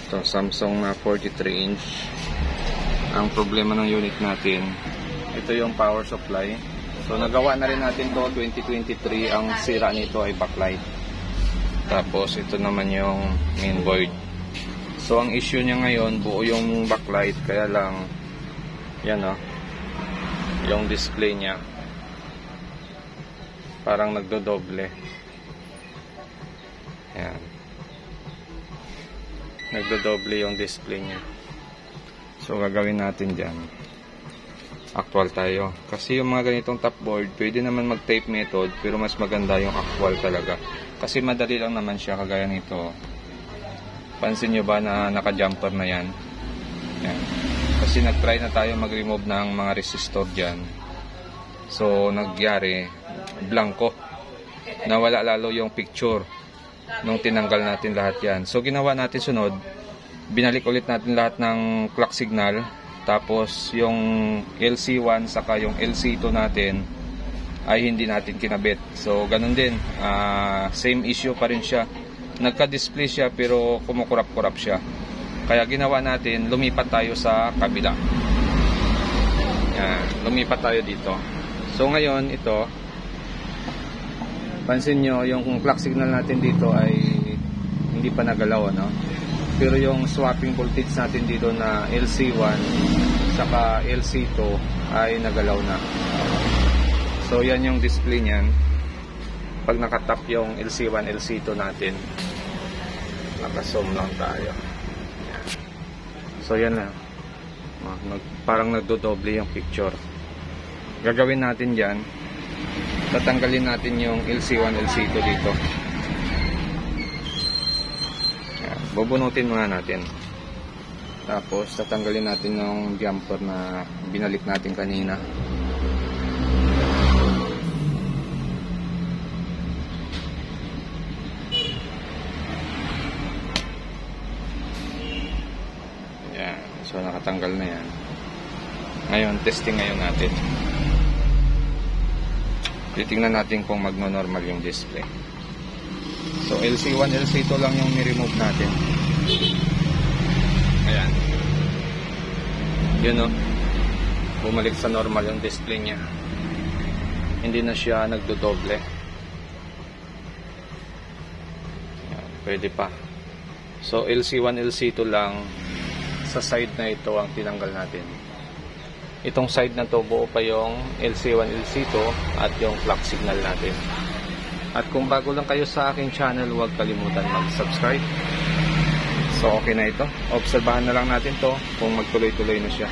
Ito, Samsung na 43 inch. Ang problema ng unit natin, ito yung power supply. So nagawa na rin natin to 2023. Ang sira nito ay backlight. Tapos ito naman yung mainboard. So ang issue niya ngayon, buo yung backlight, kaya lang yan yung display niya parang nagdodoble. Yan. Nagdodoble yung display niya. So gagawin natin dyan, actual tayo. Kasi yung mga ganitong top board, pwede naman mag tape method, pero mas maganda yung actual talaga. Kasi madali lang naman siya, kagaya nito. Pansin nyo ba na naka-jumper na yan? Yan. Kasi nag-try na tayo mag-remove ng mga resistor dyan. So nagyari, blanco. Nawala lalo yung picture nung tinanggal natin lahat yan. So ginawa natin sunod, binalik ulit natin lahat ng clock signal. Tapos yung LC1 saka yung LC2 natin ay hindi natin kinabit. So ganun din, same issue pa rin siya. Nagka-display siya pero kumukurap-kurap siya. Kaya ginawa natin, lumipat tayo sa kabila. Yan, lumipat tayo dito. So ngayon ito, pansin nyo yung clock signal natin dito ay hindi pa nagalaw, no? Pero yung swapping voltage natin dito na LC1 saka LC2 ay nagalaw na. So yan yung display niyan pag nakatap yung LC1, LC2 natin. Naka-zoom lang tayo. Yan. So yan na, parang nagdodoble yung picture. Gagawin natin dyan, tatanggalin natin yung LC1, LC2 dito. Yan. Bubunutin muna natin. Tapos tatanggalin natin yung jumper na binalik natin kanina. Yan. So nakatanggal na yan. Ngayon, testing ngayon natin. Titingnan natin kung magno-normal yung display. So LC1, LC2 lang yung ni-remove natin. Ayan. Yun, bumalik sa normal yung display niya. Hindi na siya nagdodoble. Ayan, pwede pa. So LC1, LC2 lang sa side na ito ang tinanggal natin. Itong side na to, buo pa yung LC1, LC2 at yung clock signal natin. At kung bago lang kayo sa aking channel, huwag kalimutan mag-subscribe. So okay na ito. Obserbahan na lang natin to kung magtuloy-tuloy na siya.